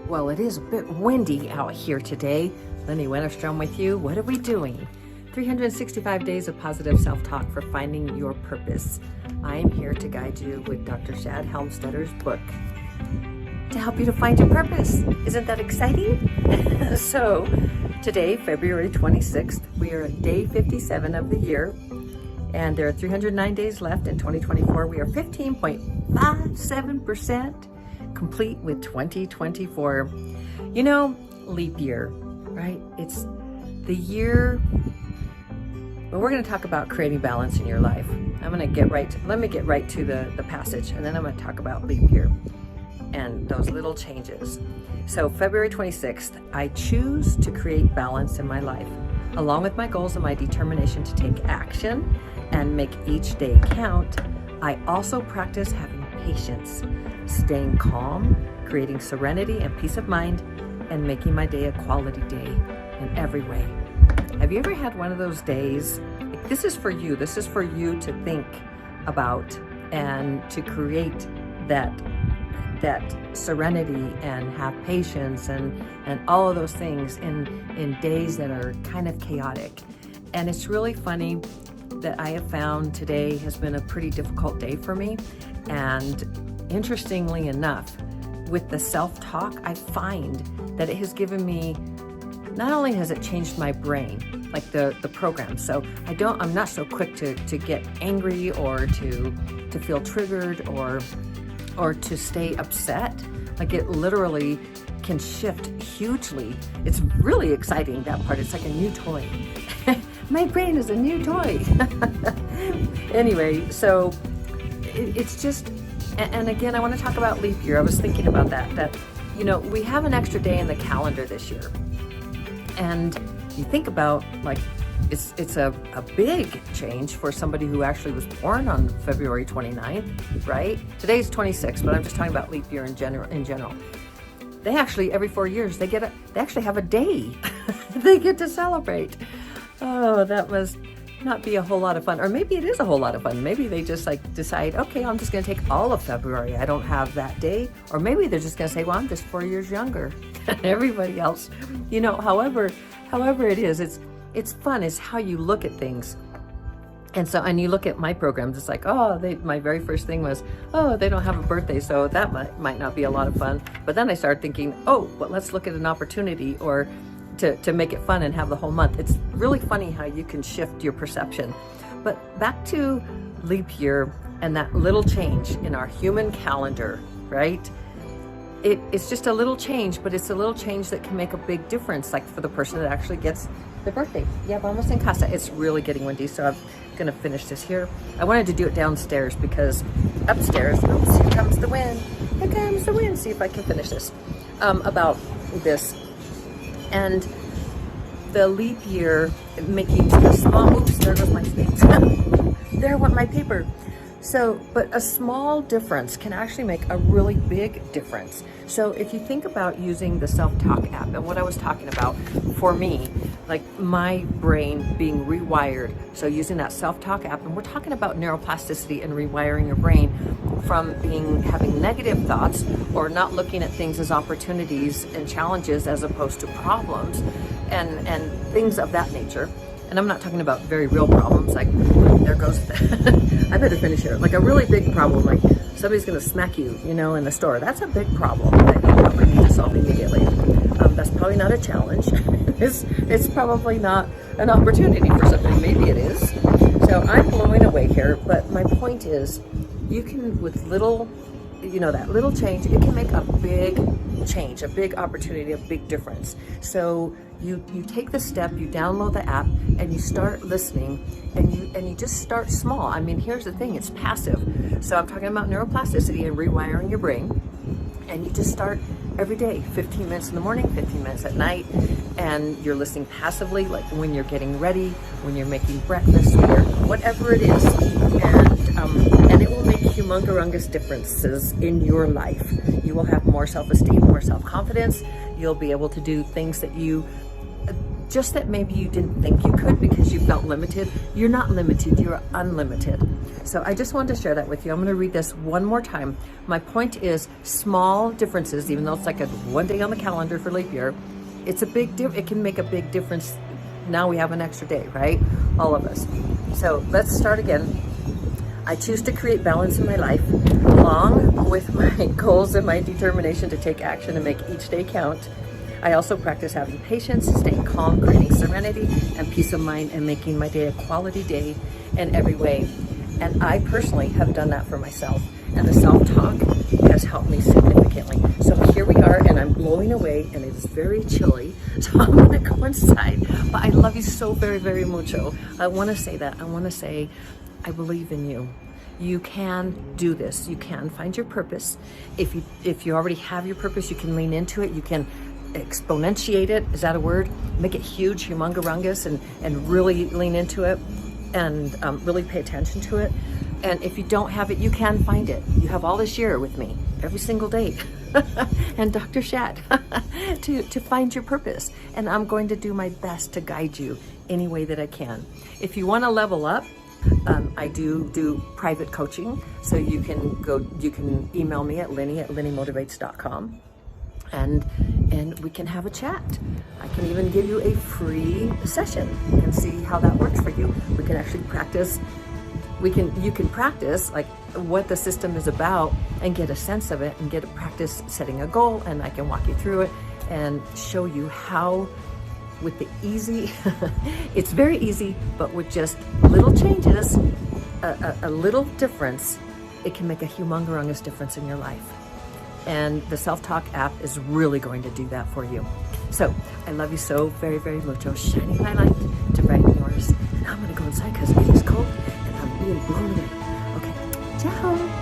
Well, it is a bit windy out here today. Lynnie Wennerstrom with you. What are we doing? 365 days of positive self-talk for finding your purpose. I am here to guide you with Dr. Shad Helmstedter's book to help you to find your purpose. Isn't that exciting? So today, February 26th, we are at day 57 of the year, and there are 309 days left in 2024. We are 15.57% complete with 2024. You know, leap year, right? It's the year. Well, we're going to talk about creating balance in your life. Let me get right to the passage, and then I'm going to talk about leap year and those little changes. So February 26th, I choose to create balance in my life. Along with my goals and my determination to take action and make each day count, I also practice having patience, staying calm, creating serenity and peace of mind, and making my day a quality day in every way. Have you ever had one of those days? This is for you. This is for you to think about and to create that serenity and have patience and all of those things in days that are kind of chaotic. And it's really funny that I have found today has been a pretty difficult day for me. And interestingly enough, with the self-talk, I find that it has given me, not only has it changed my brain, like the program, so I'm not so quick to get angry or to feel triggered or to stay upset. Like it literally can shift hugely. It's really exciting, that part. It's like a new toy. My brain is a new toy. Anyway, so it's just, and again, I want to talk about leap year. I was thinking about that, you know, we have an extra day in the calendar this year. And you think about, like, it's a big change for somebody who actually was born on February 29th, right? Today's 26th, but I'm just talking about leap year in general. They actually, every 4 years, they actually have a day they get to celebrate. Oh, that must not be a whole lot of fun. Or maybe it is a whole lot of fun. Maybe they just decide, okay, I'm just going to take all of February. I don't have that day. Or maybe they're just going to say, well, I'm just 4 years younger than everybody else. You know, however it is, it's fun. It's how you look at things. And you look at my programs, it's like, my very first thing was, they don't have a birthday, so that might not be a lot of fun. But then I started thinking, but let's look at an opportunity or to make it fun and have the whole month. It's really funny how you can shift your perception. But back to leap year and that little change in our human calendar, right? It's just a little change, but it's a little change that can make a big difference, like for the person that actually gets the birthday. Yeah, vamos en casa. It's really getting windy, so I'm going to finish this here. I wanted to do it downstairs because upstairs, oops, here comes the wind. Here comes the wind. See if I can finish this. About this. And the leap year, making a small, oops, there goes my space. There went my paper. So, but a small difference can actually make a really big difference. So if you think about using the self-talk app and what I was talking about for me, like my brain being rewired. So using that self-talk app, and we're talking about neuroplasticity and rewiring your brain from having negative thoughts or not looking at things as opportunities and challenges as opposed to problems and things of that nature. And I'm not talking about very real problems, like there goes, I better finish here. Like a really big problem, like somebody's gonna smack you, you know, in the store. That's a big problem that you probably need to solve immediately. That's probably not a challenge. It's probably not an opportunity for somebody. Maybe it is. So I'm blowing away here, but my point is, you can, with little, you know, that little change, it can make a big change, a big opportunity, a big difference. So you take the step, you download the app, and you start listening, and you just start small. I mean, here's the thing, it's passive. So I'm talking about neuroplasticity and rewiring your brain, and you just start every day, 15 minutes in the morning, 15 minutes at night, and you're listening passively, like when you're getting ready, when you're making breakfast, or whatever it is, and it will make humongous differences in your life. You will have more self-esteem, more self-confidence. You'll be able to do things that maybe you didn't think you could because you felt limited. You're not limited, you're unlimited. So I just wanted to share that with you. I'm going to read this one more time. My point is small differences, even though it's like a one day on the calendar for leap year, it's a big it can make a big difference. Now we have an extra day, right? All of us. So let's start again. I choose to create balance in my life, along with my goals and my determination to take action and make each day count. I also practice having patience, staying calm, creating serenity and peace of mind, and making my day a quality day in every way. And I personally have done that for myself. And the self-talk has helped me significantly. So here we are, and I'm blowing away, and it's very chilly. So I'm gonna go inside. But I love you so very, very mucho. I wanna say that. I wanna say, I believe in you. You can do this. You can find your purpose. If you already have your purpose, you can lean into it. You can exponentiate it. Is that a word? Make it huge, humongarungus, and really lean into it, and really pay attention to it. And if you don't have it, you can find it. You have all this year with me, every single day, and Dr. Shat, to find your purpose. And I'm going to do my best to guide you any way that I can. If you want to level up, I do private coaching. So you can email me at Lynnie@LynnieMotivates.com. And we can have a chat. I can even give you a free session and see how that works for you. We can actually practice. You can practice like what the system is about and get a sense of it, and get a practice setting a goal, and I can walk you through it and show you how, with the easy, it's very easy, but with just little changes, a little difference, it can make a humongous difference in your life. And the SelfTalk app is really going to do that for you. So I love you so very, very mucho. Shining my light to brighten yours. And I'm gonna go inside because it is cold and I'm being blown away. Okay, ciao.